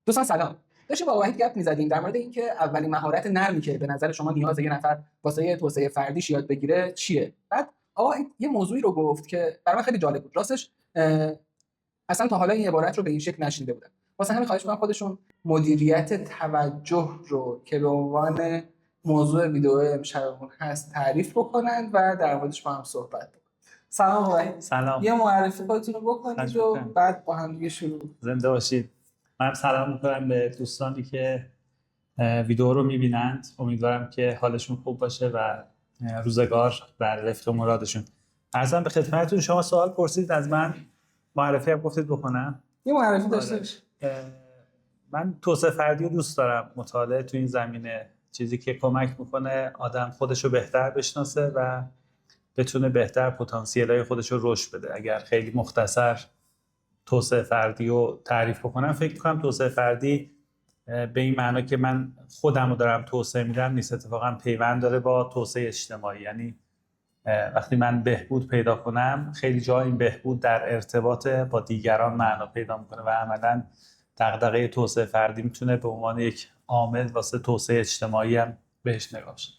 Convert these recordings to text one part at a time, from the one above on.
دوستان سلام. داشتیم با وحید گپ می‌زدیم در مورد اینکه اولین مهارت نرمی که به نظر شما نیاز یه نفر واسه توسعه فردیش یاد بگیره چیه. بعد آقا یه موضوعی رو گفت که برای من خیلی جالب بود. راستش اصلا تا حالا این عبارت رو به این شکل نشنیده بودم. واسه همین خواهش می‌کنم خودشون مدیریت توجه رو که به عنوان موضوع ویدیو امشبمون هست تعریف بکنن و در موردش با هم صحبت بکنن. سلام وحید. سلام. یه معرفی خودتون رو بکنید و بعد با هم دیگه شروع. زنده باشید. من سلام می‌کنم به دوستانی که ویدیو رو می‌بینند. امیدوارم که حالشون خوب باشه و روزگار بر وفق مرادشون. عرضم به خدمتتون، شما سوال پرسید از من، معرفی هم گفتید بکنم. یه معرفی داشته باش. من توسعه فردی رو دوست دارم. مطالعه تو این زمینه چیزی که کمک میکنه آدم خودش رو بهتر بشناسه و بتونه بهتر پتانسیل‌های خودش رو رشد بده. اگر خیلی مختصر توسعه فردی رو تعریف بکنم، فکر می‌کنم توسعه فردی به این معنا که من خودم رو دارم توسعه میدم نیست، اتفاقا پیوند داره با توسعه اجتماعی. یعنی وقتی من بهبود پیدا کنم، خیلی جا این بهبود در ارتباط با دیگران معنا پیدا میکنه و عملاً دغدغه توسعه فردی میتونه به عنوان یک عامل واسه توسعه اجتماعی هم بهش نگاه شه.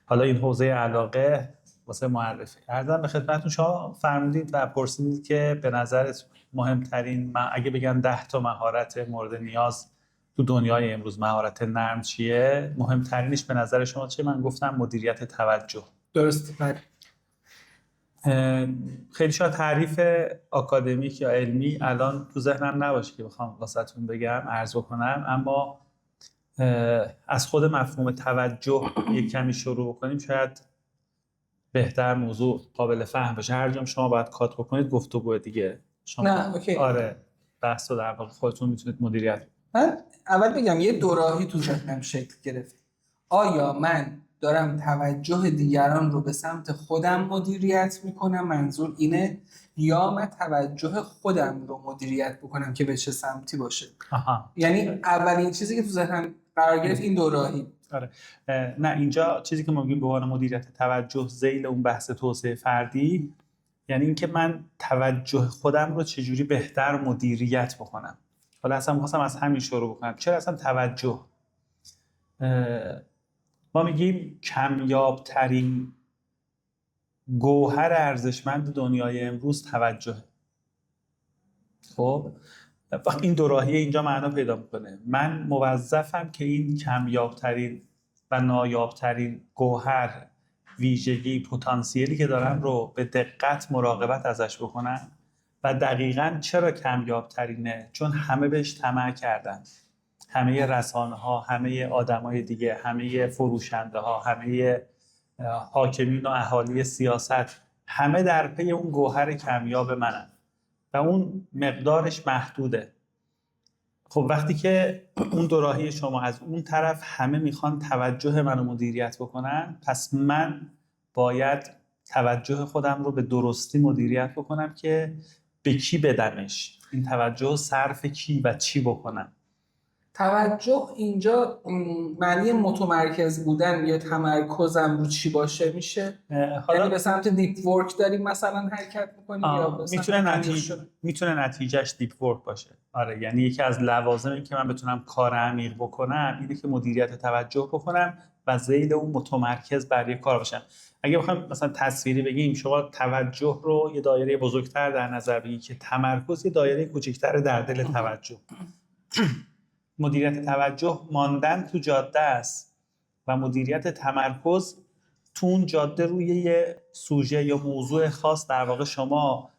حالا این حوزه علاقه واسه معرفی. عرضم به خدمتتون، شما فرمودید و پرسیدید که به نظرت مهمترین، اگه بگن 10 تا مهارت مورد نیاز تو دنیای امروز مهارت نرم چیه، مهمترینش به نظر شما چیه؟ من گفتم مدیریت توجه. درست. بله. خیلی شاید تعریف آکادمیک یا علمی الان تو ذهنم نباشه که بخوام واسهتون بگم، عرض بکنم، اما از خود مفهوم توجه یک کمی شروع بکنیم شاید بهتر موضوع قابل فهم باشه. هر جام شما باید کات بکنید گفتگو دیگه. نه اوکی. آره، بحث رو در واقع خودتون میتونید مدیریت. من اول بگم یه دوراهی تو ذهنم شکل گرفت. آیا من دارم توجه دیگران رو به سمت خودم مدیریت میکنم، منظور اینه، یا من توجه خودم رو مدیریت بکنم که به چه سمتی باشه؟ یعنی اولین چیزی که تو ذهنم قرار گرفت این دوراهی. آره. نه، اینجا چیزی که ما میگیم به عنوان مدیریت توجه ذیل اون بحث توسعه فردی، یعنی اینکه من توجه خودم رو چجوری بهتر مدیریت بکنم. حالا اصلا می‌خواستم از همین شروع بکنم. چرا اصلا توجه؟ ما میگیم کمیاب ترین گوهر ارزشمند دنیای امروز توجه. خب این دوراهی اینجا معنا پیدا میکنه. من موظفم که این کمیاب ترین و نایاب ترین گوهر، ویژگی، پتانسیلی که دارم رو به دقت مراقبت ازش بکنم. و دقیقاً چرا کمیاب ترینه؟ چون همه بهش طمع کردن. همه رسانه ها، همه آدمای دیگه، همه فروشنده ها، همه حاکمین و اهالی سیاست، همه در پی اون گوهر کمیاب منن و اون مقدارش محدوده. خب وقتی که اون دوراهی شما از اون طرف همه میخوان توجه منو مدیریت بکنن، پس من باید توجه خودم رو به درستی مدیریت بکنم که به کی بدمش، این توجه صرف کی و چی بکنم. توجه اینجا معنی متمرکز بودن یا تمرکزم رو چی باشه میشه؟ یعنی به سمت دیپ ورک داریم مثلا حرکت میکنیم یا به سمت میتونه نتیجهش دیپ ورک باشه. آره، یعنی یکی از لوازم این که من بتونم کار عمیق بکنم اینه که مدیریت توجه بکنم و ذیل اون متمرکز بر یک کار باشم. اگه بخوایم مثلا تصویری بگیم، شما توجه رو یه دایره بزرگتر در نظر بگیرید که تمرکز یه دایره کوچکتر در دل توجه. مدیریت توجه ماندن تو جاده است و مدیریت تمرکز تو اون جاده روی یه سوژه یا موضوع خاص، در واقع شما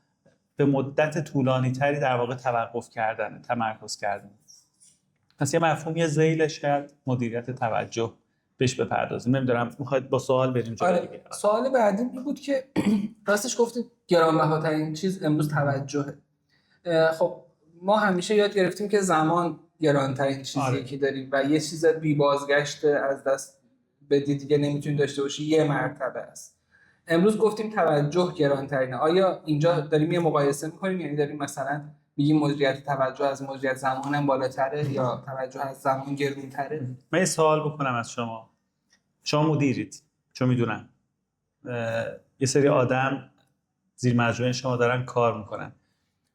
به مدت طولانی تری در واقع توقف کردن، تمرکز کردن. پس یه مفهومی ذیلش کرد مدیریت توجه، بهش بپردازیم. نمیدونم میخواید با سوال بریم جلو دیگه؟ سوال بعدی این بود که راستش گفتید گرانبهاترین چیز امروز توجهه. خب ما همیشه یاد گرفتیم که زمان گرانترین چیزی که داریم و یه چیز بی بازگشت از دست بدی دیگه نمیتونی داشته باشی، یه مرتبه است. امروز گفتیم توجه گرانترینه. آیا اینجا داریم یه مقایسه میکنیم؟ یعنی داریم مثلا میگیم مدیریت توجه از مدیریت زمانم بالاتره یا توجه از زمان گرونتره؟ من یه سوال بکنم از شما. شما مدیرید، چون میدونم یه سری آدم زیر مجموعه شما دارن کار میکنن.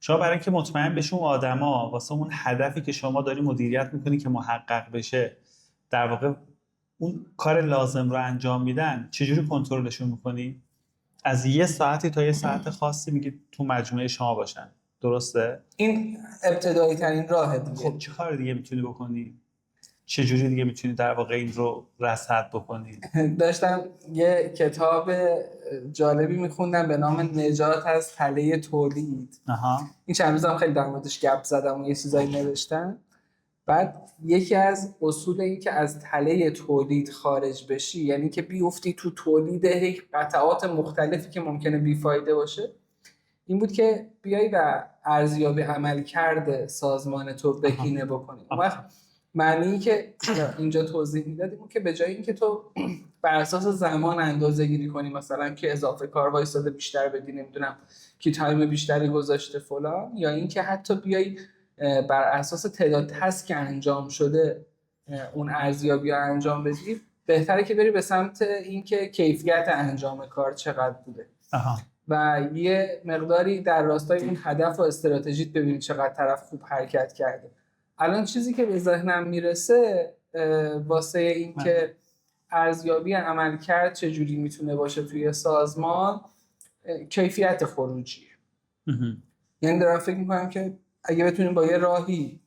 شما برای اینکه مطمئن بشه اون آدما واسه اون هدفی که شما داری مدیریت میکنی که محقق بشه، در واقع اون کار لازم رو انجام میدن، چجوری کنترلشون میکنی؟ از یه ساعتی تا یه ساعت خاصی میگی تو مجموعه شما باشن، درسته؟ این ابتدایی ترین راه دیگه. خب چه کار دیگه میتونی بکنی؟ چجوری دیگه میتونی در واقع این رو رصد بکنی؟ داشتم یه کتاب جالبی میخوندم به نام نجات از تله تولید. این چند روز هم خیلی در موردش گپ زدم و یه چیزایی نوشتم. بعد یکی از اصول این که از تله تولید خارج بشی، یعنی که بیفتی تو تولید قطعات مختلفی که ممکنه بیفایده باشه، این بود که بیای و ارزیابی عملکرد سازمان تو بهینه بکنی. اون وقت معنی که اینجا توضیح میدادیم اون که به جای اینکه تو بر اساس زمان اندازه گیری کنی، مثلا که اضافه کار وایساده بیشتر بدی، نمیدونم که تایم بیشتری گذاشته فلان، یا اینکه حتی بیای بر اساس تعداد تسک که انجام شده اون ارزیابی رو انجام بدی، بهتره که بری به سمت اینکه کیفیت انجام کار چقدر بوده و یه مقداری در راستای اون هدف و استراتژیت ببینید چقدر طرف خوب حرکت کرده. الان چیزی که به ذهنم میرسه واسه این که ارزیابی عملکرد چجوری میتونه باشه توی سازمان، کیفیت خروجی. یعنی دارم فکر میکنم که اگه بتونیم با یه راهی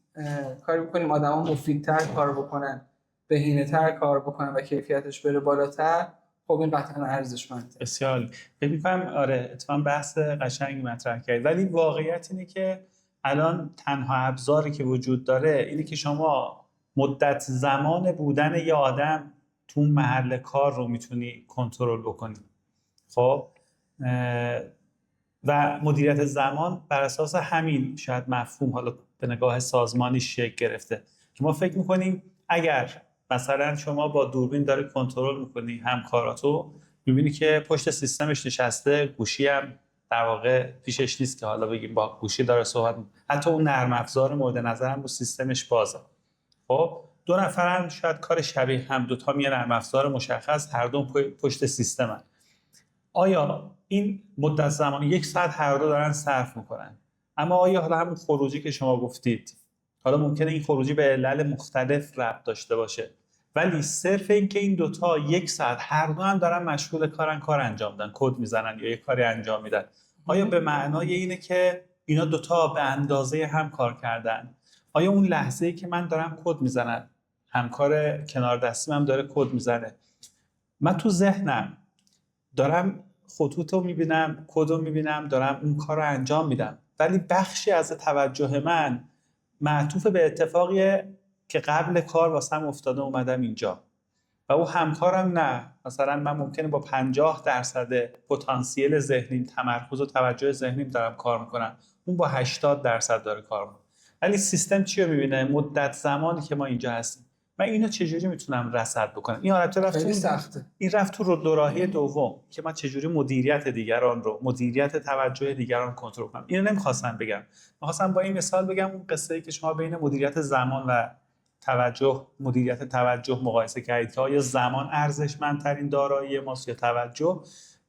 کار بکنیم آدما مفیدتر کار بکنن، بهینه‌تر کار بکنن و کیفیتش بره بالاتر، خب این قطعا ارزشمنده. بسیار فکر می‌کنم آره اتفاقا بحث قشنگی مطرح کردید، ولی واقعیت اینه که الان تنها ابزاری که وجود داره اینه که شما مدت زمان بودن یه آدم تو محل کار رو میتونی کنترل بکنی. خب و مدیریت زمان بر اساس همین شاید مفهوم حالا به نگاه سازمانی شکل گرفته که ما فکر می‌کنیم اگر مثلا شما با دوربین داری کنترل میکنی همکاراتو، میبینی که پشت سیستمش نشسته، گوشی هم در واقع پیشش نیست که حالا بگیم با گوشی داره صحبت میکنه، حتی اون نرم افزار مورد نظرم رو سیستمش بازه. خب دو نفرن شاید کار شبیه هم، دوتا یه نرم افزار مشخص، هر دو پشت سیستمن. آیا این مدت زمان 1 ساعت هر دو دارن صرف میکنن، اما آیا حالا همون خروجی که شما گفتید، حالا ممکنه این خروجی به علل مختلف ربط داشته باشه، ولی صرف این که این دوتا 1 ساعت هر دو هم دارن مشغول کار انجام میدن، کد میزنن یا یه کاری انجام میدن، آیا به معنای اینه که اینا دوتا به اندازه هم کار کردن؟ آیا اون لحظه‌ای که من دارم کد میزنم، همکار کنار دستیم هم داره کد میزنه، من تو ذهنم دارم خطوط رو میبینم، کد رو میبینم، دارم اون کار رو انجام میدم، ولی بخشی از توجه من معطوف به اتفاقیه که قبل کار واسم افتاده اومدم اینجا و او همکارم نه، مثلا من ممکنه با 50% پتانسیل ذهنیم، تمرکز و توجه ذهنیم دارم کار میکنم، اون با 80% داره کار میکنه. ولی سیستم چی رو میبینه؟ مدت زمانی که ما اینجا هستیم. من اینو چجوری میتونم رصد بکنم؟ این حالت رفت سخته. این رفت تو دوراهی دوم که من چجوری مدیریت دیگران رو، مدیریت توجه دیگران کنترل کنم. اینو نمیخواستم بگم، میخواستم با این مثال بگم اون قصه ای که شما بین مدیریت زمان و توجه، مدیریت توجه مقایسه کردید که آیا زمان ارزشمندترین دارایی ماست یا توجه.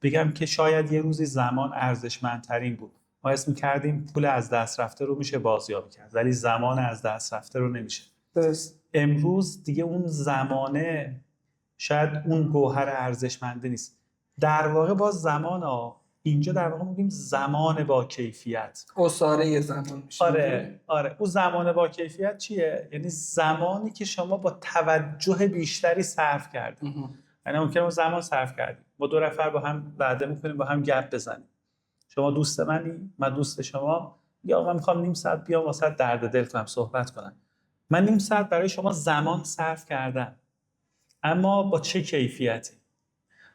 بگم که شاید یه روزی زمان ارزشمندترین بود، ما اسم کردیم پول از دست رفته رو میشه بازیابی کرد، ولی زمان از دست رفته رو نمیشه. درست. امروز دیگه اون زمانه شاید اون گوهر ارزشمنده نیست. در واقع با زمان اینجا در واقع میگیم زمان با کیفیت، اساره زمان میشه. آره اون زمان با کیفیت چیه؟ یعنی زمانی که شما با توجه بیشتری صرف کردید. یعنی ممکنه اون زمان صرف کردید با 2 نفر با هم وعده میکنیم با هم گپ بزنیم، شما دوست منی، من دوست شما، یا من میخوام نیم ساعت بیام واسه درد دل کنم، صحبت کنم، من نیم ساعت برای شما زمان صرف کردم، اما با چه کیفیتی؟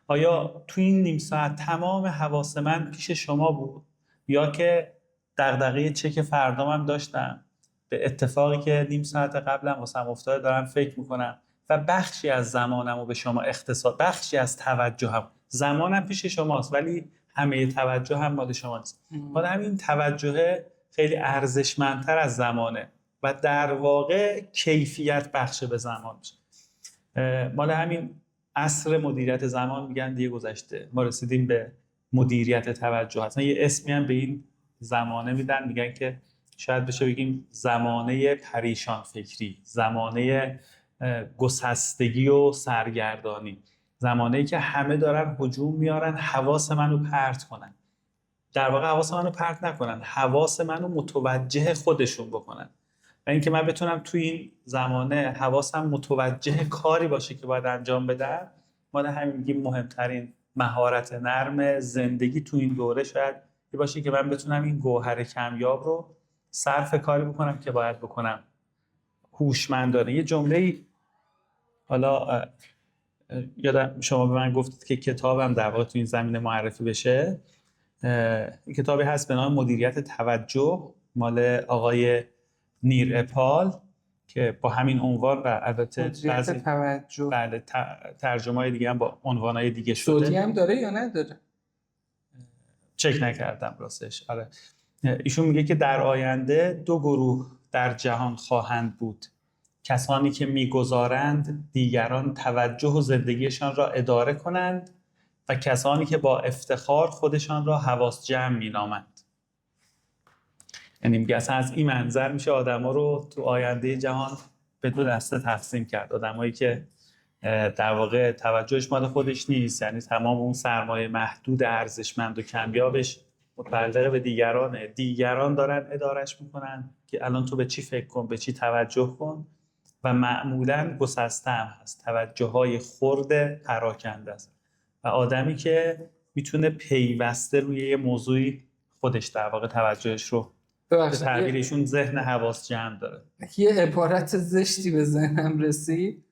آیا تو این نیم ساعت تمام حواس من پیش شما بود، یا که دغدغه چک فردام هم داشتم، به اتفاقی که نیم ساعت قبلم واسم افتاده دارم فکر میکنم و بخشی از زمانم رو به شما اختصاص، بخشی از توجهم، زمانم پیش شماست ولی همه توجه هم مال شماست. حالا همین توجه خیلی ارزشمندتر از زمانه و در واقع کیفیت بخش به زمان میشه. مال همین عصر مدیریت زمان میگن دیگه گذشته، ما رسیدیم به مدیریت توجه. اصلا یه اسمی هم به این زمانه میدن، میگن که شاید بشه بگیم زمانه پریشان فکری، زمانه گسستگی و سرگردانی، زمانه‌ای که همه دارن هجوم میارن حواس منو پرت کنن. در واقع حواس منو پرت نکنن، حواس منو متوجه خودشون بکنن و اینکه من بتونم توی این زمانه حواسم متوجه کاری باشه که باید انجام بدم. ما همین میگیم مهمترین مهارت نرم زندگی تو این دوره شاید این باشه که من بتونم این گوهر کمیاب رو صرف کاری بکنم که باید بکنم هوشمندانه. یه جمله حالا یادم شما به من گفتید که کتابم در واقع تو این زمینه معرفی بشه. این کتابی هست به نام مدیریت توجه مال آقای نیر اپال که با همین عنوان و البته مدیریت توجه بله ترجمه‌های دیگه هم با عنوان‌های دیگه شده. صوتی هم داره یا نداره؟ چک نکردم راستش. آره ایشون میگه که در آینده دو گروه در جهان خواهند بود: کسانی که میگذارند دیگران توجه و زندگیشان را اداره کنند و کسانی که با افتخار خودشان را حواس جمع مینامند. یعنی میگه اصلا از این منظر میشه آدما رو تو آینده جهان به دو دسته تقسیم کرد: آدمایی که در واقع توجهش مال خودش نیست، یعنی تمام اون سرمایه محدود ارزشمند و کمیابش متعلق به دیگرانه، دیگران دارن ادارش میکنن که الان تو به چی فکر کن، به چی توجه کن، و معمولاً گسسته هم هست، توجه‌های خرد پراکنده است و آدمی که میتونه پیوسته روی یه موضوعی خودش در واقع توجهش رو به تعبیرشون ذهن حواس جمع داره. یه عبارت زشتی به ذهنم رسید،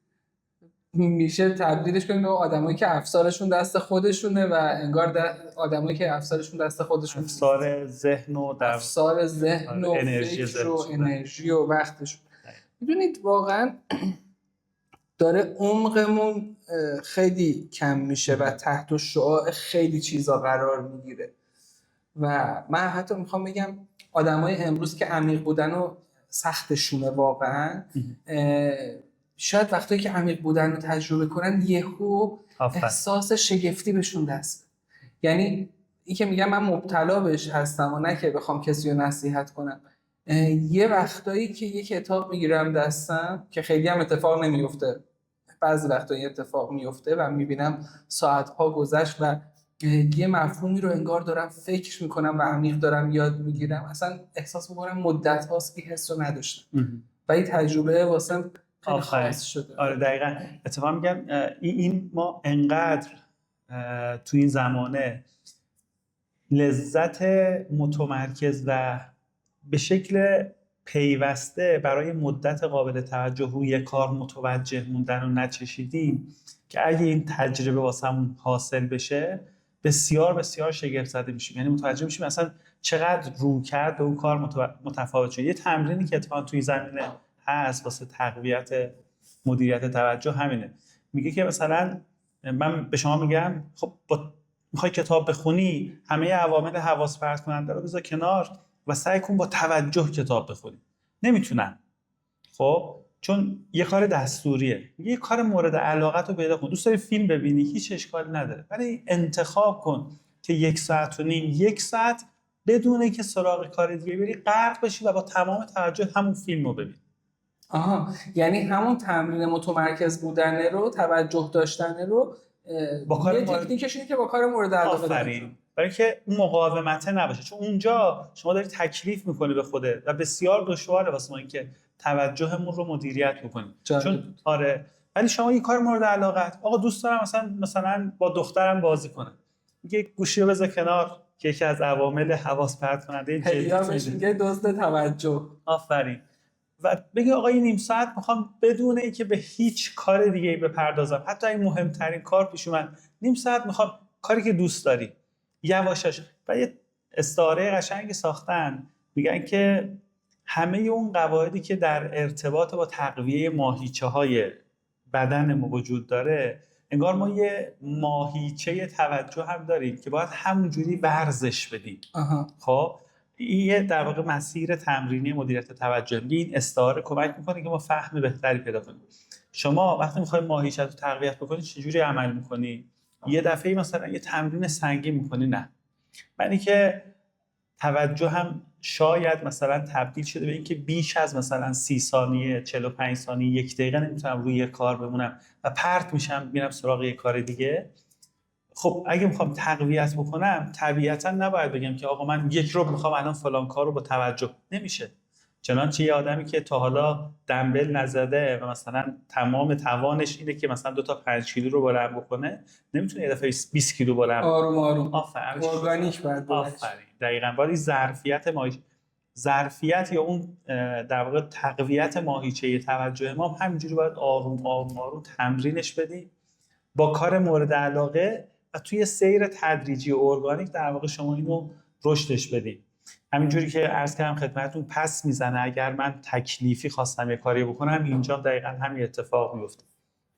میشه تبدیلش کنیم به آدمایی که افسارشون دست خودشونه و انگار آدمایی که افسارشون دست خودشون افسار ذهن و افسار ذهن و فکر و انرژی و وقتشون. میدونید واقعا داره عمقمون خیلی کم میشه و تحت الشعاع خیلی چیزا قرار میگیره و من حتی میخوام بگم آدمای امروز که عمیق بودن و سختشونه واقعا، شاید وقتی که عمیق بودن رو تجربه کنن یهو احساس شگفتی بهشون دست. یعنی این که میگم من مبتلا بهش هستم و نه که بخوام کسی رو نصیحت کنم، یه وقتایی که یه کتاب میگیرم دستم که خیلی هم اتفاق نمیفته، بعضی وقتا این اتفاق میفته و میبینم ساعتها گذشت و یه مفهومی رو انگار دارم فکر میکنم و عمیق دارم یاد میگیرم، اصلا احساس میکنم مدت هاست این حس رو نداشتم و این تجربه واسم خیلی خاص شده. آره دقیقاً. اتفاقا میگم این ما انقدر تو این زمانه لذت متمرکز و به شکل پیوسته برای مدت قابل توجه روی کار متوجه موندن رو نچشیدیم که اگه این تجربه واسمون حاصل بشه بسیار بسیار شگفت زده میشیم. یعنی متوجه میشیم اصلا چقدر رویکرد به اون کار متفاوت شده. یه تمرینی که اتفاقا توی زمینه هست واسه تقویت مدیریت توجه همینه. میگه که مثلا من به شما میگم خب میخوای کتاب بخونی، همه عوامل حواس پرت کننده رو بذار کنار و سعی کن با توجه کتاب بخونی. نمیتونن، خب چون یه کار دستوریه. یه کار مورد علاقت رو پیدا کن. دوست داری فیلم ببینی، هیچ اشکالی نداره، ولی انتخاب کن که 1.5 ساعت 1 ساعت بدون اینکه سراغ کار دیگه بری غرق بشی و با تمام توجه همون فیلم رو ببین. یعنی همون تمرین متمرکز بودن رو، توجه داشتن رو با کار تکنیکش اینه که با کار مورد علاقه برای اینکه اون مقاومت نباشه، چون اونجا شما داری تکلیف میکنی به خودت و بسیار دشواره واسه ما اینکه توجهمون رو مدیریت بکنیم. چون آره، ولی شما یه کار مورد علاقت، آقا دوست دارم مثلا با دخترم بازی کنم، میگه گوشی رو بذار کنار که یکی از عوامل حواس پرت کننده جدی میگه دزد توجه. آفرین. و بگی آقا این 1/2 ساعت میخوام بدون اینکه به هیچ کار دیگه بپردازم، حتی این مهمترین کار پیش اومد، 1/2 ساعت میخوام کاری که دوست داری یواشاش. و یه استعاره قشنگی ساختن، میگن که همه اون قواعدی که در ارتباط با تقویه ماهیچه‌های بدن وجود داره، انگار ما یه ماهیچه توجه هم داریم که باید همونجوری ورزش بدیم. خب این در واقع مسیر تمرینی مدیریت توجه. این استعاره کمک میکنه که ما فهم بهتری پیدا کنیم. شما وقتی میخوای ماهیچه رو تقویت بکنی چجوری عمل میکنی؟ یه دفعه مثلا یه تمرین سنگین میکنی؟ نه، یعنی که توجه هم شاید مثلا تبدیل شده به اینکه بیش از مثلا 30 ثانیه 45 ثانیه 1 دقیقه نمیتونم روی کار بمونم و پرت میشم میرم سراغ یه کار دیگه. خب اگه میخوام تقویت بکنم طبیعتا نباید بگم که آقا من 1 رو میخوام الان فلان کار رو با توجه. نمیشه. چنانچه یه آدمی که تا حالا دمبل نزده و مثلا تمام توانش اینه که مثلا 2 تا 5 کیلو رو بلند بکنه، نمیتونه یه دفعه 20 کیلو بلند بکنه. آروم آروم. آفرین. ارگانیک باید. آفرین. دقیقاً. باید ظرفیت یا اون در واقع تقویت ماهیچه توجه ما همینجوری باید آروم آروم آروم تمرینش بدیم با کار مورد علاقه و توی سیر تدریجی و ارگانیک در واقع شما اینو رشدش بدید. همینجوری که عرض کردم خدمتتون پس میزنه اگر من تکلیفی خواستم یه کاری بکنم، اینجا دقیقاً همین اتفاق میفته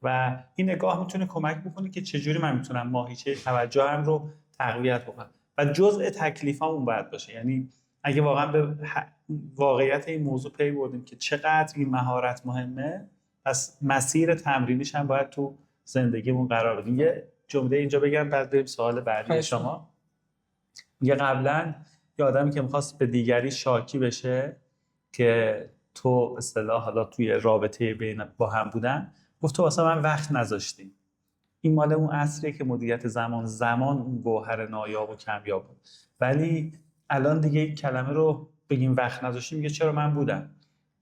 و این نگاه میتونه کمک بکنه که چجوری من میتونم ماهیچه توجهم رو تقویت بکنم و جزء تکلیفامون باید باشه. یعنی اگه واقعا به واقعیت این موضوع پی بردیم که چقدر این مهارت مهمه، پس مسیر تمرینیش هم باید تو زندگیمون قرار بدیم. یه جمله اینجا بگم بعد بریم سوال بعدی شما. یه قبلا یه آدمی که می‌خواست به دیگری شاکی بشه که تو اصطلاح حالا توی رابطه بین با هم بودن، گفت تو واسه من وقت نذاشتی. این مال اون عصریه که مدیریت زمان اون گوهر نایاب و کمیاب بود. ولی الان دیگه این کلمه رو بگیم وقت نذاشتی میگه چرا من بودم.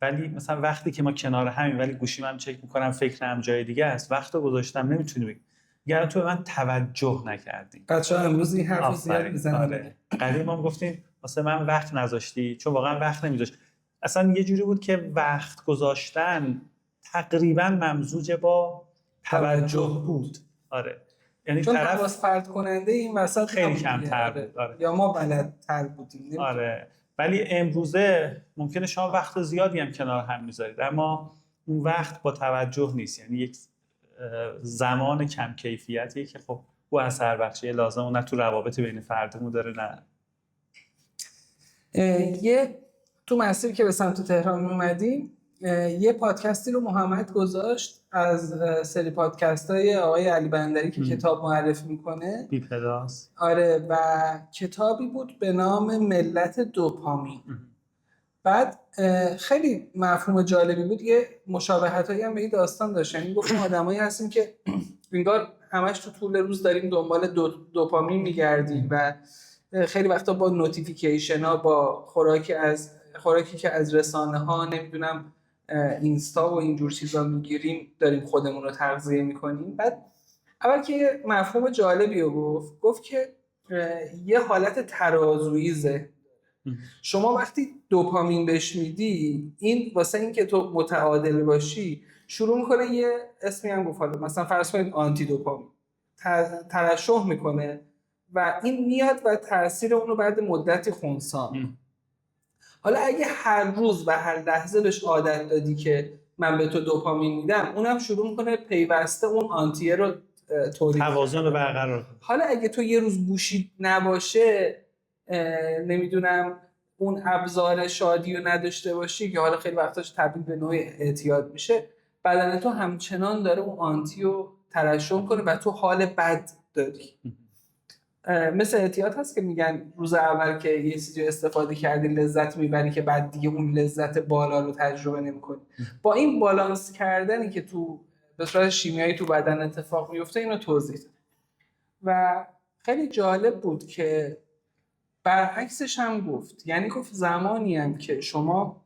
ولی مثلا وقتی که ما کنار همیم ولی گوشیم هم چک میکنم فکرم جای دیگه است، وقت رو گذاشتم نمیتونی بگی یعنی تو به من توجه نکردی. بچه‌ها امروز این حرفو زیاد میزنن. آره. قدیم هم گفتیم واسه من وقت نذاشتی، چون واقعا وقت نمیذاشت. اصلا یه جوری بود که وقت گذاشتن تقریبا ممزوج با توجه بود. آره. یعنی چون طرف حواس پرت کننده این وسط خیلی کمتر بود. آره. یا ما بلدتر بودیم. آره. ولی امروزه ممکنه شما وقت زیادی هم کنار هم میذارید اما اون وقت با توجه نیست. یعنی یک زمان کم کیفیتیه که خب او اثر بخشی لازم نه تو روابط بین فردمون داره نه. یه تو مسیری که به سمت تهران اومدیم یه پادکستی رو محمد گذاشت از سری پادکست‌های آقای علی بندری که کتاب معرفی میکنه، بی پلاس. آره، و کتابی بود به نام ملت دوپامین. بعد خیلی مفهوم جالبی بود، یه مشابهتایی هم به این داستان داشت. یعنی گفتم آدمایی هستیم که انگار همش تو طول روز داریم دنبال دوپامین میگردیم و خیلی وقتا با نوتیفیکیشن ها، با خوراکی که از رسانه ها نمیدونم اینستا و اینجور چیزا میگیریم داریم خودمون رو تغذیه میکنیم. بعد اول که یه مفهوم جالبی رو گفت که یه حالت ترازویی ذهن. شما وقتی دوپامین بهش میدی، این واسه این که تو متعادل باشی شروع میکنه یه اسمی هم گفت، مثلا فرض کنید آنتی دوپامین ترشح میکنه و این میاد و تاثیر اون رو بعد مدتی خنثی. حالا اگه هر روز و هر لحظه بهش عادت دادی که من به تو دوپامین میدم، اونم شروع میکنه پیوسته اون آنتیه رو تولید، توازن رو برقرار کنه. حالا اگه تو یه روز گوشی نباشه، نمیدونم اون ابزار شادی رو نداشته باشی که حالا خیلی وقتاش تبدیل به نوع اعتیاد میشه، بدن تو همچنان داره اون آنتی رو ترشح کنه و تو حال بد داری. مثل اعتیاد هست که میگن روز اول که یه چیزی استفاده کردی لذت میبری که بعد دیگه اون لذت بالا رو تجربه نمی‌کنی. با این بالانس کردنی که تو به صورت شیمیایی تو بدن اتفاق میفته اینو توضیح داد و خیلی جالب بود که برعکسش هم گفت. یعنی گفت زمانی هم که شما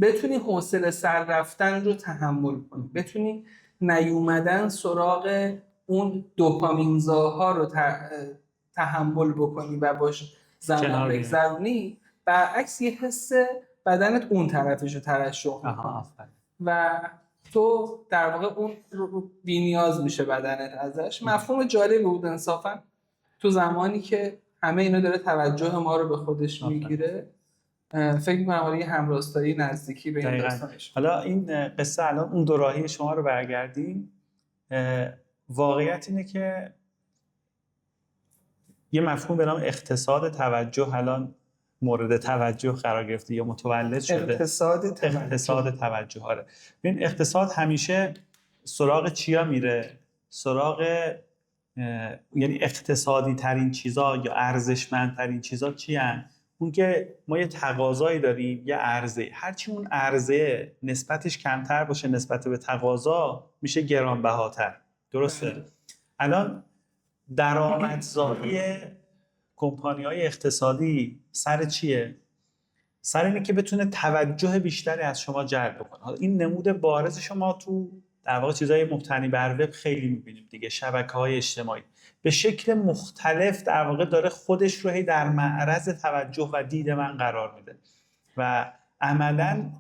بتونی حوصله سر رفتن رو تحمل کنی، بتونی نیومدن سراغ اون دوپامینزاها رو تحمل بکنی و باش زمان بگذرونی، برعکس یه حس بدنت اون طرفش رو ترشح میکنه و تو در واقع اون رو بی‌نیاز میشه بدنت ازش. مفهوم جالبی بود انصافا تو زمانی که همه اینا داره توجه ما رو به خودش میگیره. فکر می‌کنم یه همراستایی نزدیکی به این داستانش. حالا این قصه الان اون دوراهی شما رو برگردیم، واقعیت اینه که یه مفهوم به نام اقتصاد توجه الان مورد توجه قرار گرفته یا متولد شده. اقتصاد توجه. آره. ببین اقتصاد همیشه سراغ چیا میره؟ سراغ یعنی اقتصادی ترین چیزا یا ارزشمند ترین چیزا چی هن؟ اون که ما یه تقاضایی داریم، یه عرضه، هرچی اون عرضه نسبتش کمتر باشه نسبت به تقاضا میشه گرانبهاتر. درسته؟ الان درآمدزایی کمپانی‌های اقتصادی سر چیه؟ سر اینه که بتونه توجه بیشتری از شما جلب بکنه. حالا این نمود بارز شما تو در واقع چیزای مبتنی بر وب خیلی می‌بینیم دیگه، شبکه‌های اجتماعی به شکل مختلف در واقع داره خودش رو هی در معرض توجه و دید من قرار میده و عملاً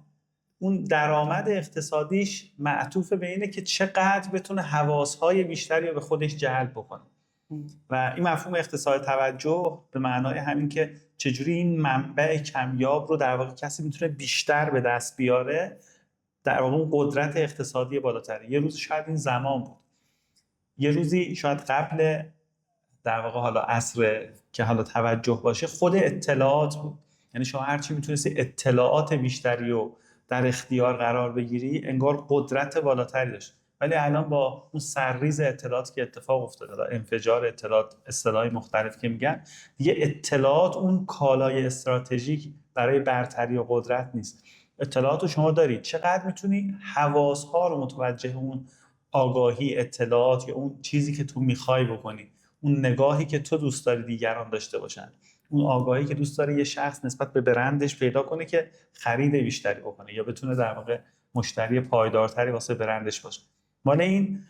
اون درآمد اقتصادیش معطوف به اینه که چقدر بتونه حواس‌های بیشتری رو به خودش جلب بکنه. و این مفهوم اقتصاد توجه به معنای همین که چجوری این منبع کمیاب رو در واقع کسی میتونه بیشتر به دست بیاره، در واقع اون قدرت اقتصادی بالاتره. یه روز شاید این زمان بود، یه روزی شاید قبل در واقع حالا عصر که حالا توجه باشه خود اطلاعات بود. یعنی شما هرچی میتونستی اطلاعات بیشتری رو در اختیار قرار بگیری انگار قدرت بالاتری داشت. ولی الان با اون سرریز اطلاعات که اتفاق افتاده، انفجار اطلاعات، اصطلاحی مختلف که میگن، دیگه اطلاعات اون کالای استراتژیک برای برتری و قدرت نیست. اطلاعات رو شما دارید، چقدر میتونی حواس‌ها رو متوجه اون آگاهی، اطلاعات یا اون چیزی که تو میخوای بکنی، اون نگاهی که تو دوست داری دیگران داشته باشن، اون آگاهی که دوست داره یه شخص نسبت به برندش پیدا کنه که خرید بیشتری بکنه یا بتونه در واقع مشتری پایدارتری واسه برندش باشه. مال این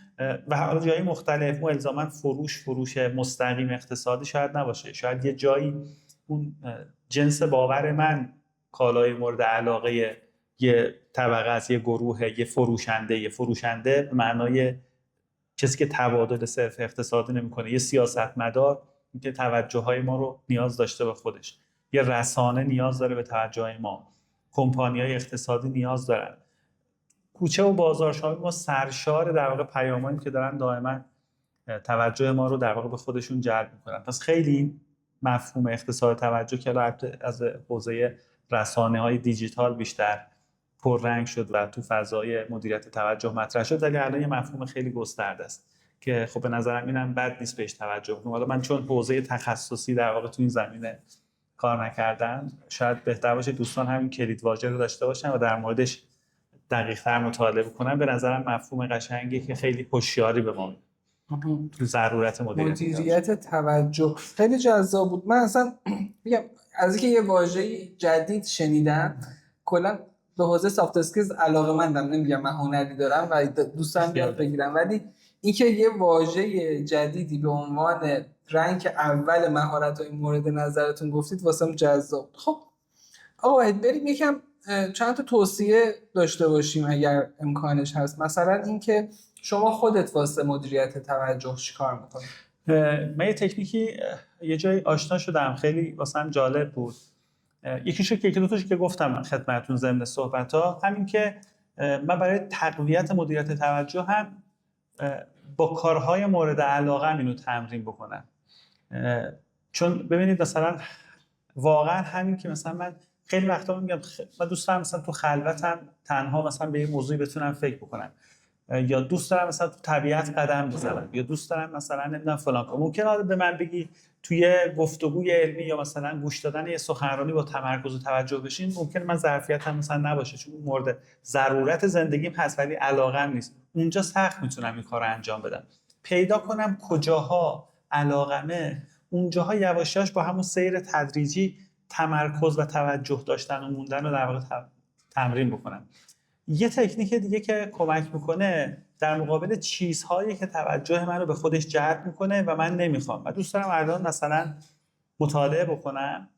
و حالا جای مختلف اون الزاما فروش مستقیم اقتصادی شاید نباشه، شاید یه جایی اون جنس باور من کالای مورد علاقه یه طبقه است، یه گروه، یه فروشنده به معنای کسی که تبادل صرف اقتصادی نمیکنه، یه سیاستمدار که توجه‌های ما رو نیاز داشته به خودش، یه رسانه نیاز داره به توجه ما، کمپانی‌های اقتصادی نیاز دارن. کوچه و بازارشاهی ما سرشار در واقع پیامایی که دارن دائما توجه ما رو در واقع به خودشون جلب میکنن. پس خیلی مفهوم اقتصاد توجه که از حوزه رسانه‌های دیجیتال بیشتر پررنگ شد و تو فضای مدیریت توجه مطرح شد، ولی الان یه مفهوم خیلی گسترده است که خب به نظرم اینم بد نیست بهش توجه کنیم. حالا من چون حوزه تخصصی در واقع تو این زمینه کار نکردم، شاید بهتر باشه دوستان همین کلیدواژه رو داشته باشن و در موردش دقیق‌تر مطالعه کنن. به نظرم مفهوم قشنگی که خیلی هوشیاری به ما تو ضرورت مدیریت توجه خیلی جذاب بود. من اصلا میگم از اینکه یه واژه جدید شنیدم، کلا به حوزه سافت اسکیلز علاقه‌مندم. نمیگم من هنری دارم و دوستم یاد بگیرم، ولی اینکه یه واژه جدیدی به عنوان رنگ اول مهارت‌های مورد نظرتون گفتید واسم جذاب. خب آقا وحید، بریم یکم چند تا توصیه داشته باشیم اگر امکانش هست. مثلا اینکه شما خودت واسه مدیریت توجه چیکار می‌کنی؟ من یه تکنیکی یه جای آشنا شدم، خیلی واسم جالب بود. یکی دو تاشو که گفتم خدمتتون ضمن صحبت‌ها، همین که من برای تقویت مدیریت توجه هم با کارهای مورد علاقه اینو تمرین بکنم. چون ببینید مثلا واقعا همین که مثلا من خیلی وقتا میگم من دوست دارم مثلا تو خلوتم تنها مثلا به یه موضوعی بتونم فکر بکنم، یا دوست دارم مثلا تو طبیعت قدم بزنم، یا دوست دارم مثلا نمیدونم فلان کنم. ممکنه به من بگی توی گفتگوی علمی یا مثلا گوش دادن یه سخنرانی با تمرکز و توجه بشین، ممکنه من ظرفیتم مثلا نباشه چون مورد ضرورت زندگیم هست ولی علاقه‌ام نیست. اونجا سخت میتونم این کارو انجام بدم. پیدا کنم کجاها علاقمه، اونجاها یواش یواش با همون سیر تدریجی تمرکز و توجه داشتن و موندن رو در واقع تمرین بکنم. یه تکنیک دیگه که کمک میکنه در مقابل چیزهایی که توجه منو به خودش جلب میکنه و من نمیخوام، من دوست دارم الان مثلا مطالعه بکنم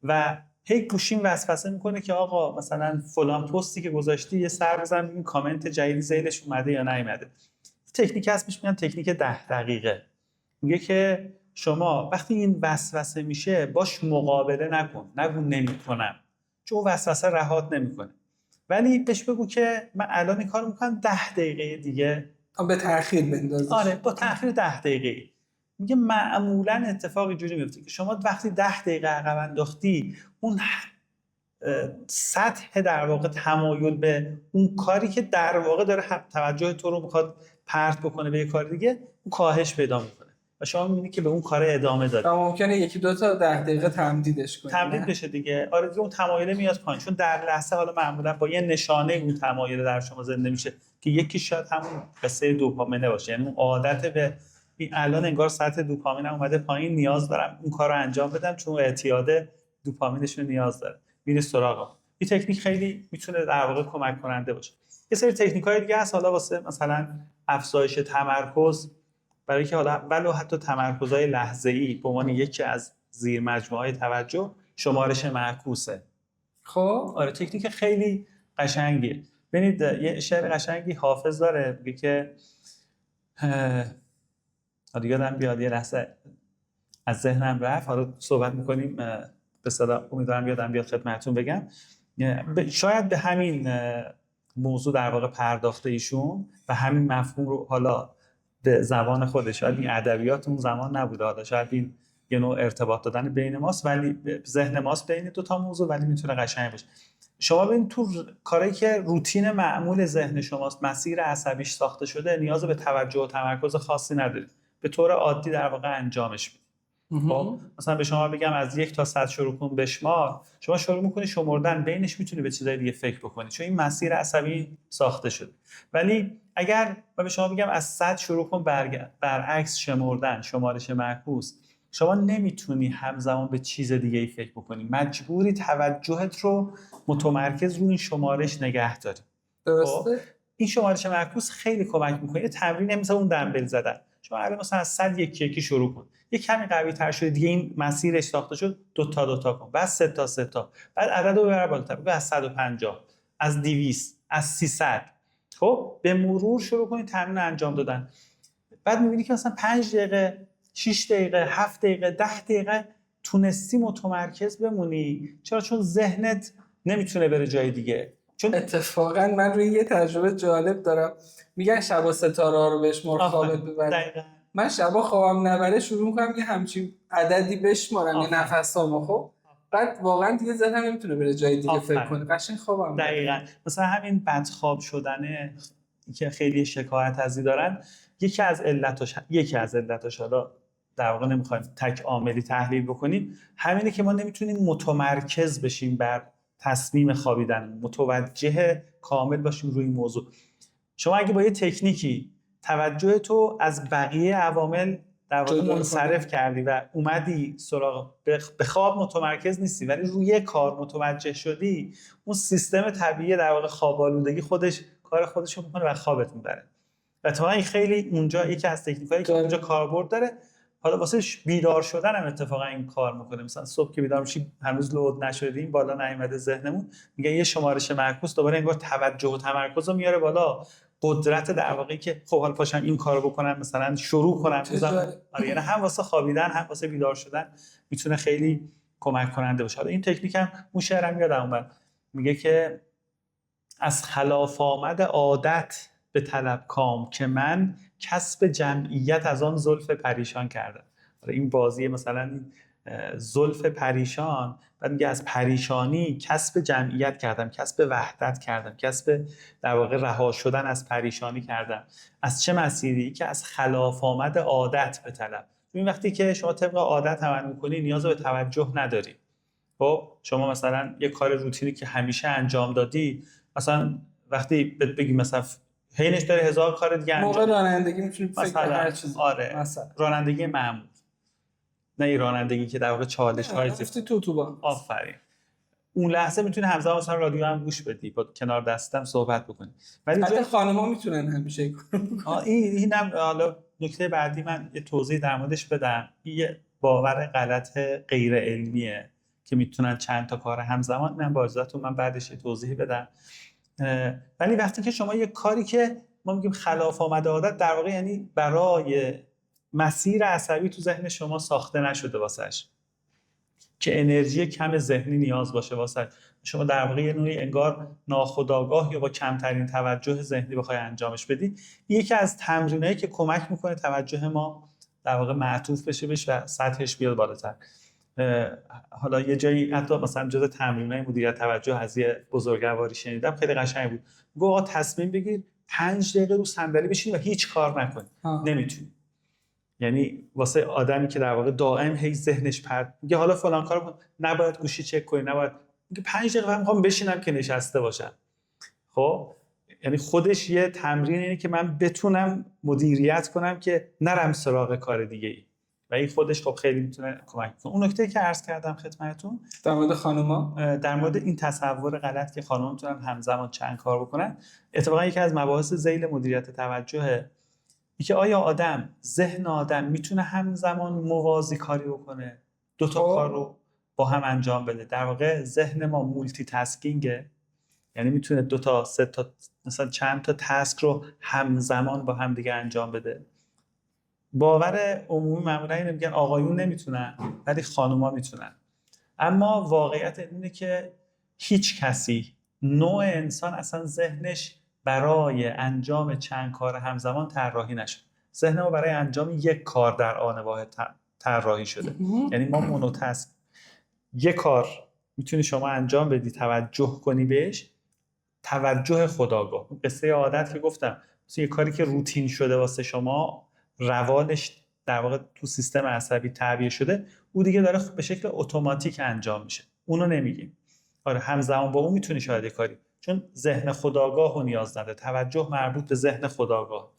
و هی گوشیم وسوسه میکنه که آقا مثلا فلان پستی که گذاشتی یه سر بزن ببین کامنت جدیدی زیرش اومده یا نیومده. تکنیک اسمش میگن تکنیک 10 دقیقه. میگه که شما وقتی این وسوسه میشه باش مقابله نکن، نگو نمیکنم، چون وسوسه رهات نمیکنه، ولی بهش بگو که من الان این کارو میکنم 10 دقیقه دیگه به تأخیر بندازش. آره با تأخیر 10 دقیقه. میگه معمولا اتفاق اینجوری میفته که شما وقتی 10 دقیقه عقب انداختی اون سطح در واقع تمایل به اون کاری که در واقع داره توجه تو رو میخواد پرت بکنه به یه کار دیگه، اون کاهش پیدا میکنه. و شما می‌بینید که به اون کار ادامه داد. و ممکنه 1-2 تا 10 دقیقه تمدیدش کنید. تمدید بشه دیگه. آره دیگه اون تمایل میاد پایین، چون در لحظه حالا معمولا با یه نشانه اون تمایل در شما زنده میشه که یکی شاید همون قصه دوپامینه باشه، یعنی اون عادت به این الان انگار سطح دوپامینم اومده پایین، نیاز دارم اون کارو انجام بدم چون اعتیاد دوپامینش رو نیاز داره، میره سراغ. این تکنیک خیلی میتونه در واقع کمک کننده باشه. یه سری تکنیک‌های دیگه هست حالا واسه مثلا افزایش تمرکز، برای که حالا ولو حتی تمرکزهای لحظه‌ای به عنوان یکی از زیر مجموعه‌های توجه شمارش معکوسه. خب آره تکنیک خیلی قشنگیه. ببینید یه شعر قشنگی حافظ داره میگه که حالا یادم بیاد یه لحظه از ذهنم رفت، حالا صحبت می‌کنیم به اصطلاح امیدوارم یادم بیاد خدمتتون بگم. شاید به همین موضوع در واقع پرداخته ایشون و همین مفهوم رو حالا به زبان خودش، شاید این ادبیات اون زمان نبوده، حالا شاید این یه نوع ارتباط دادن بین ماست، ولی ذهن ماست بین دو تا موضوع، ولی میتونه قشنگ باشه. شما ببین تو کاری که روتین معمول ذهن شماست، مسیر عصبیش ساخته شده، نیاز به توجه و تمرکز خاصی ندارید، به طور عادی در واقع انجامش میدید. خب مثلا به شما بگم از 1 تا 100 شروع کن بشمار، شما شروع میکنی شمردن، بینش میتونی به چیزای دیگه فکر بکنی چون این مسیر عصبی ساخته شده. ولی اگر من به شما بگم از 100 شروع کن برعکس شمردن، شمارش معکوس، شما نمیتونی همزمان به چیز دیگه ای فکر بکنی، مجبوری توجهت رو متمرکز روی این شمارش نگه داری. درسته؟ این شمارش معکوس خیلی کمک میکنه. یه تمرین مثل اون دمبل زدن، شما الان مثلا از 100 یکی شروع کن، یه کمی قوی تر شده دیگه این مسیرش ساخته شد، 2 تا کن، بعد 3 تا، بعد عدد رو ببر بالاتر، بگو از 150، از 200، از 300. خب به مرور شروع کنید تمرین انجام دادن. بعد می‌بینی که مثلا 5 دقیقه، 6 دقیقه، 7 دقیقه، 10 دقیقه تونستی متمرکز بمونی. چرا؟ چون ذهنت نمیتونه بره جای دیگه. چون اتفاقا من روی یه تجربه جالب دارم، میگن شبا ستاره رو بشمار خوابت ببر. من شبا خوابم نبره شروع میکنم یه همچین عددی بشمارم یه نفسامو، خب بعد واقعا دیگه ذهنم نمیتونه بره جای دیگه فکر کنه، قشنگ خوابم دقیقاً. مثلا همین بدخواب شدنه که خیلی شکایت ازی دارن، یکی از علتاش حالا در واقع نمیخوایم تک عاملی تحلیل بکنیم، همینه که ما نمیتونیم متمرکز بشیم بر تصمیم خوابیدن، متوجه کامل باشیم روی این موضوع. شما اگه با یه تکنیکی توجه تو از بقیه عوامل در واقع منصرف کردی و اومدی سراغ به خواب متمرکز نیستی ولی روی کار متوجه شدی، اون سیستم طبیعی در واقع خواب آلودگی خودش کار خودش رو میکنه و خوابت میبره. و تو این خیلی اونجا یکی از تکنیکایی که اونجا کاربرد داره. حالا واسه بیدار شدن هم اتفاقا این کار میکنه. مثلا صبح که بیدار میشیم هنوز لود نشدیم، بالا نیومده ذهنمون، میگه یه شمارش معکوس دوباره انگار توجه و تمرکز رو میاره بالا، قدرت در واقعی که خب حالا پاشم این کارو بکنم، مثلا شروع کنم. آره یعنی هم واسه خوابیدن هم واسه بیدار شدن میتونه خیلی کمک کننده باشه. حالا این تکنیک هم اون شعرم یادم اومد، میگه که از خلاف آمد عادت به طلب کام، که من کسب جمعیت از آن زلف پریشان کردم. این بازی مثلا زلف پریشان، بعد میگه از پریشانی کسب جمعیت کردم، کسب وحدت کردم، کسب در واقع رها شدن از پریشانی کردم. از چه مسیری؟ که از خلاف آمد عادت به طلب. این وقتی که شما طبق عادت عمل می‌کنی نیاز به توجه نداری. خب شما مثلا یه کار روتینی که همیشه انجام دادی، مثلا وقتی بگی مثلا حینش داره 1000 کار دیگه انجام، موقع رانندگی میتونی فکر هر چیزی. آره مثلا رانندگی معمول، نه این رانندگی که در واقع چالش های رفتی تو آفرین. اون لحظه میتونی همزمان مثلا رادیو هم گوش بدی، با کنار دستم صحبت بکنی. ولی حتی خانم‌ها میتونن همیشه اینم حالا نکته بعدی من یه توضیح در موردش بدم. یه باور غلط غیر علمیه که میتونن چند تا کار همزمان، من با اجازهتون من بعدش یه توضیح بدم. ولی وقتی که شما یه کاری که ما میگیم خلاف آمد عادت، در واقع یعنی برای مسیر عصبی تو ذهن شما ساخته نشده واسش که انرژی کم ذهنی نیاز باشه واسه شما، در واقع یه نوعی انگار ناخودآگاه یا با کمترین توجه ذهنی بخوای انجامش بدی. یکی از تمرینایی که کمک میکنه توجه ما در واقع معطوف بشه و سطحش بیاد بالاتر. حالا یه جایی حتی مثلا جزء تمرینای مدیریت توجه از یه بزرگواری شنیدم، خیلی قشنگ بود. گفت آقا تصمیم بگیر 5 دقیقه رو صندلی بشینی و هیچ کار نکنی. نمیتونی. یعنی واسه آدمی که در واقع دائم هی ذهنش پرت میگه حالا فلان کارو کن، نباید گوشی چک کنی، نباید، میگه 5 دقیقه میخوام بشینم که نشسته باشم. خب یعنی خودش یه تمرین اینه که من بتونم مدیریت کنم که نرم سراغ کار دیگه ای و این خودش خب خیلی میتونه کمک کنه. اون نکته که عرض کردم خدمتتون در مورد خانوما، در مورد این تصور غلط که خانم میتونن همزمان چند کار بکنن، اتفاقا یکی از مباحث ذیل مدیریت توجهه، اینکه آیا ذهن آدم میتونه همزمان موازی کاری بکنه، دو تا کار رو با هم انجام بده. در واقع ذهن ما مولتی تاسکینگه، یعنی میتونه 2 تا 3 تا مثلا چند تا تاسک رو همزمان با هم دیگه انجام بده. باور عمومی معمولا اینه میگن آقایون نمیتونن ولی خانوما میتونن. اما واقعیت اینه که هیچ کسی، نوع انسان اصلا ذهنش برای انجام چند کار همزمان طراحی نشد. ذهن ما برای انجام یک کار در آن واحد طراحی شده. یعنی ما مونوتاسک، یک کار میتونی شما انجام بدی، توجه کنی بهش، توجه خودآگاه. قصه عادت که گفتم، مثلا یه کاری که روتین شده واسه شما، روالش در واقع تو سیستم عصبی تعبیه شده، او دیگه داره به شکل اتوماتیک انجام میشه، اونو نمیگیم. آره همزمان با اون میتونی شاید یه کاری، چون ذهن خودآگاه رو نیاز نداره، توجه مربوط به ذهن خودآگاه.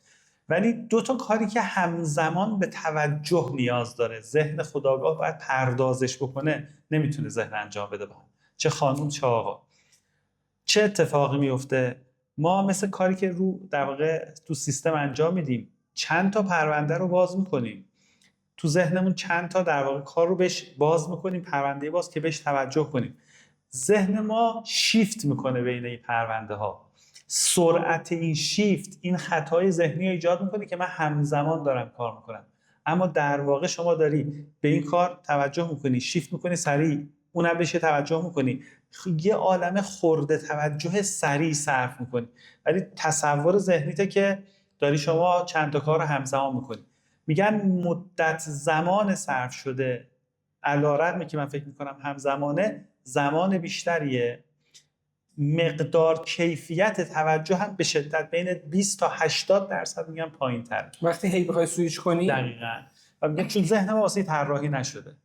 ولی 2 تا کاری که همزمان به توجه نیاز داره، ذهن خودآگاه باید پردازش بکنه، نمیتونه ذهن انجام بده با هم. چه خانم چه آقا. چه اتفاقی میفته؟ ما مثل کاری که در واقع تو سیستم انجام میدیم، چند تا پرونده رو باز میکنیم تو ذهنمون، چند تا در واقع کار رو بهش باز میکنیم، پرونده باز که بهش توجه کنیم. ذهن ما شیفت میکنه بین این پرونده ها. سرعت این شیفت این خطای ذهنی رو ایجاد میکنه که من همزمان دارم کار میکنم، اما در واقع شما داری به این کار توجه میکنی، شیفت میکنی سریع، اونم بهش توجه میکنی، یه عالمه خورده توجه سریع صرف میکنی، ولی تصور ذهنیته که داری شما چند تا کار رو همزمان میکنی. میگن مدت زمان صرف شده علی‌رغم که من فکر میکنم همزمانه، زمان بیشتریه، مقدار کیفیت توجه هم به شدت بین 20 تا 80% میگن پایین‌تره وقتی هی بخوای سویچ کنی. دقیقاً. و میگن چون ذهن ما واسه طراحی نشده.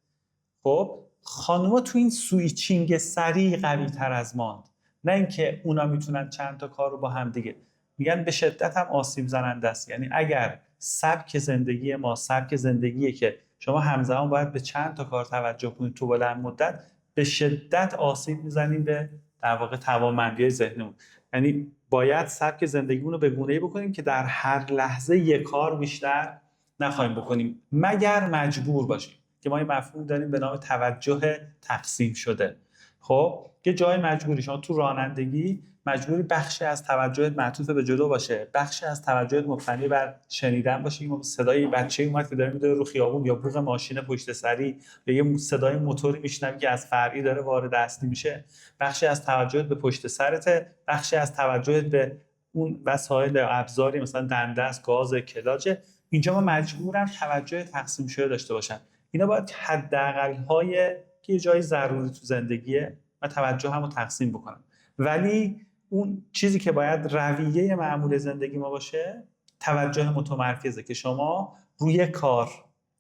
خب خانوما تو این سویچینگ سریع قوی‌تر از ماند، نه اینکه اونا میتونن چند تا کار رو با هم دیگه. میگن به شدت هم آسیب زننده است. یعنی اگر سبک زندگی ما سبک زندگیه که شما همزمان باید به چند تا کار توجه کنید تو بلند مدت، به شدت آسیب میزنیم به در واقع توانمندی ذهنمون. یعنی باید سبک زندگیمون رو به گونه‌ای بکنیم که در هر لحظه یک کار بیشتر نخواهیم بکنیم، مگر مجبور باشیم، که ما یه مفهوم داریم به نام توجه تقسیم شده. خب یه جای مجبوری، شما تو رانندگی مجبوری بخشی از توجهت معطوف به جلو باشه، بخشی از توجهت مبتنی بر شنیدن باشه. صدای بچه‌ای اومد که داره میره رو خیابون، یا بوق ماشین پشت سری، یا یه صدای موتوری میشنوی که از فرعی داره وارد اصلی میشه. بخشی از توجهت به پشت سرته، بخشی از توجهت به اون وسایل ابزاری مثلا دندست، گاز، کلاج. اینجا ما مجبورم توجه تقسیم شده داشته باشم. اینا باید حداقل‌های که یه جای ضروری تو زندگیه و توجه همو تقسیم بکنم. ولی اون چیزی که باید رویه معمول زندگی ما باشه، توجه متمرکزه، که شما روی کار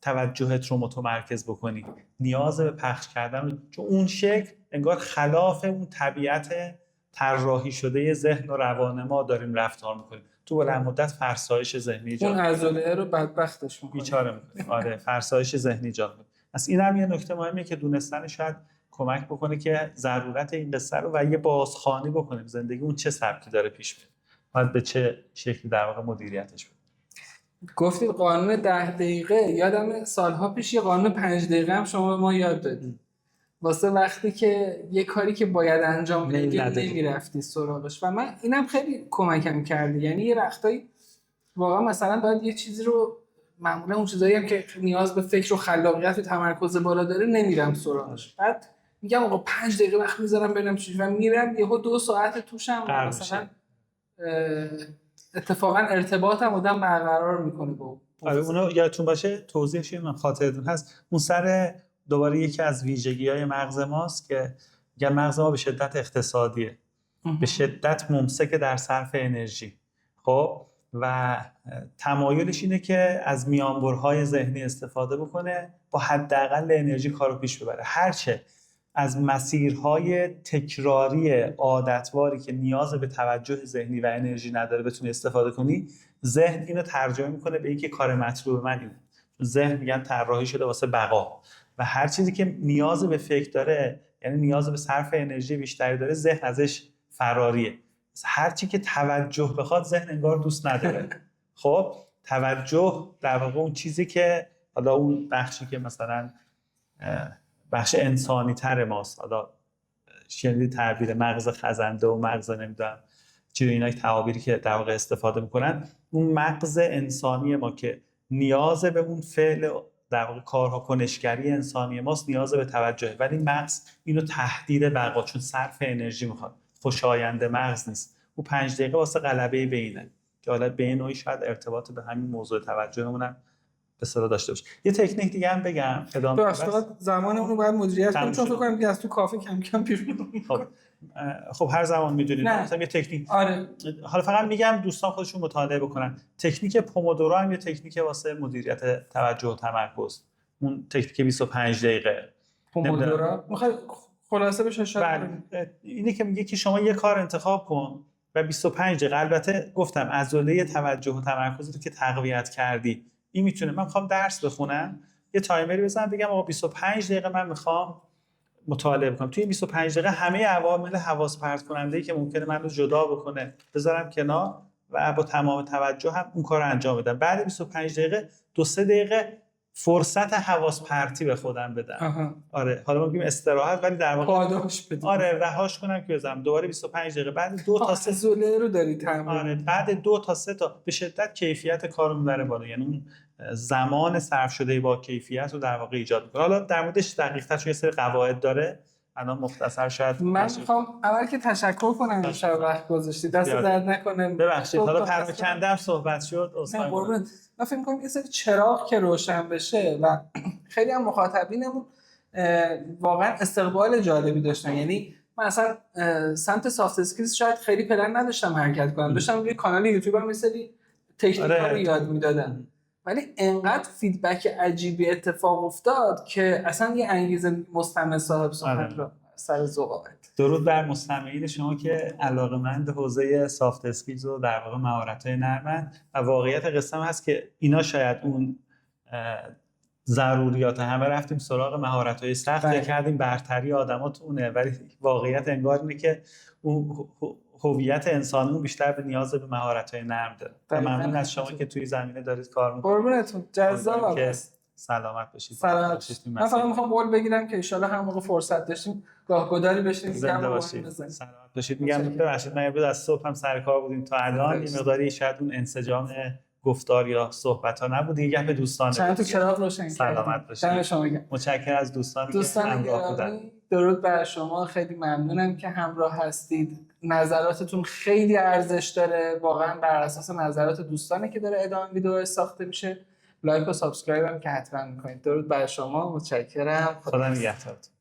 توجهت رو متمرکز بکنی، نیاز به پخش کردن، چون اون شکل انگار خلاف اون طبیعت طراحی شده ذهن و روان ما داریم رفتار میکنیم. تو بلند مدت فرسایش ذهنی ایجاد اون عضله رو بدبختش میکنه، بیچاره میکنه. آره فرسایش ذهنی ایجاد میکنه. پس این هم یه نکته مهمه که دونستن شاید کمک بکنه که ضرورت این قصه رو و یه بازخوانی بکنیم، زندگی اون چه سبکی داره پیش میره، باید به چه شکلی در واقع مدیریتش بکنیم. گفتید قانون 10 دقیقه، یادم سالها پیش یه قانون 5 دقیقه هم شما به ما یاد دادید، واسه وقتی که یه کاری که باید انجام بدی نمیرفتی سراغش، و من اینم خیلی کمکم کرده. یعنی یه وقتایی واقعا مثلا باید یه چیزی رو، معمولا اون چیزایی هم که نیاز به فکر و خلاقیت و تمرکز بالا داره نمیرم سراغش، بعد میگم آقا 5 دقیقه وقت میذارم ببینم چی، و میرم یهو 2 ساعت توشم مثلا اتفاقا ارتباطم آدم برقرار میکنه با اونو یادتون باشه توضیحش من خاطرتون هست، اون سر دوباره یکی از ویژگی‌های مغز ماست که میگن مغز ما به شدت اقتصادیه، به شدت ممسک در صرف انرژی. خب و تمایلش اینه که از میانبرهای ذهنی استفاده بکنه، با حداقل انرژی کارو پیش ببره. هرچه از مسیرهای تکراری عادتواری که نیاز به توجه ذهنی و انرژی نداره بتونی استفاده کنی، ذهن اینو ترجمه میکنه به اینکه کار مطلوب من اینه. ذهن میگن طراحی شده واسه بقا و هر چیزی که نیاز به فکر داره، یعنی نیاز به صرف انرژی بیشتری داره، ذهن ازش فراریه. هر چی که توجه بخواد ذهن انگار دوست نداره. خب توجه در واقع اون چیزی که حالا اون بخشی که مثلا بخش انسانی تر ماست، حالا شنیدی تعبیر مغز خزنده و مغز نمیدونم چی اینا تعابیری که در واقع استفاده میکنن، اون مغز انسانی ما که نیاز به اون فعل در واقع کارها کنشگری انسانی ماست، نیاز به توجه، ولی مغز اینو تهدید بقا، چون صرف انرژی میخواد، خوشایند مغز نیست. اون 5 دقیقه واسه غلبه بینه که حالا به نوعی شاید ارتباط به همین موضوع توجهمون هم به صدا داشته باشه. یه تکنیک دیگه هم بگم ادامه بس زمانمون رو باید مدیریت کنیم، چون فکر کنم که از تو کافه کم کم بیرون. خب هر زمان میدونید مثلا یه تکنیک، آره حالا فقط میگم دوستان خودشون مطالعه بکنن. تکنیک پومودورو هم یه تکنیک واسه مدیریت توجه و تمرکز، اون تکنیک 25 دقیقه پومودورو میخوای خلاصه بشه اشاره اینی که میگه که شما یه کار انتخاب کن و 25 دقیقه، البته گفتم عضله توجه و تمرکز رو که تقویت کردی، این میتونه من میخوام درس بخونم یه تایمری بزنم بگم آقا 25 دقیقه من میخوام مطالعه بکنم، توی 25 دقیقه همه عوامل حواس پرت کننده‌ای که ممکنه من رو جدا بکنه بذارم کنار و با تمام توجه هم اون کار رو انجام بدم. بعد 25 دقیقه 2-3 دقیقه فرصت حواس پرتی به خودم بدم. آره حالا ما میگیم استراحت، ولی در واقع پاداش بدم. آره رهاش کنم که بزنم دوباره 25 دقیقه بعد 2 تا 3 عضله رو داری تمرین. آره بعد 2 تا 3 تا به شدت کیفیت کارو میبره بالا، یعنی اون زمان صرف شده با کیفیت رو در واقع ایجاد میکنه. حالا در موردش دقیق‌تر چون یه سری قواعد داره الان مختصر شاید من میخوام اول که تشکر کنم این شب وقت گذاشتی، دست درد نکنه. ببخشید حالا پراکنده هم صحبت شد اصلا من فکر می‌کنم یه سری چراغ که روشن بشه و خیلی هم مخاطبینمون واقعا استقبال جالبی داشتن. یعنی من اصلا سمت سافت اسکیلز شاید خیلی پلن نداشتم حرکت کنم، داشتم روی کانال یوتیوب هم یه سری تکنیک‌ها رو یاد میدادن، ولی انقدر فیدبک عجیبی اتفاق افتاد که اصلا یه انگیزه مستمر صاحب سخن رو سر ذوق‌آورد. درود بر مستمعین شما که علاقه‌مند حوزه سافت اسکیلز و در واقع مهارت‌های نرمن و واقعیت قصه هست که اینا شاید اون ضروریات، همه رفتیم سراغ مهارت‌های سخت کردیم برتری آدمات اونه، ولی واقعیت انگار اینه که اون هویت انسانمون بیشتر به نیاز به مهارت‌های نرم داره. ممنون از شما که توی زمینه دارید کار می‌کنید. قربونتون، جذاب است. سلامت باشید. سلامت. من فقط می‌خوام قول بگیرم که ان شاءالله هم موقع فرصت داشتیم گاه‌گداری بشیم زنده باشید. سلامت باشید. میگم ببخشید من امروز از صبح هم سر کار بودیم تا الان یه مقداری شاید اون انسجام گفتار یا صحبت‌ها نبود، یه گپ دوستانه. چند تا چراغ روشن کردید. سلامت باشید. شما میگم. متشکرم از دوستانی که همراه بودن. درود بر شما، خیلی ممنونم که همراه هستید. نظراتتون خیلی ارزش داره، واقعا بر اساس نظرات دوستانی که داره ادامه ویدیو ساخته میشه. لایک و سابسکرایب هم که حتما میکنید. درود بر شما، متشکرم. خدا نگهدارتون.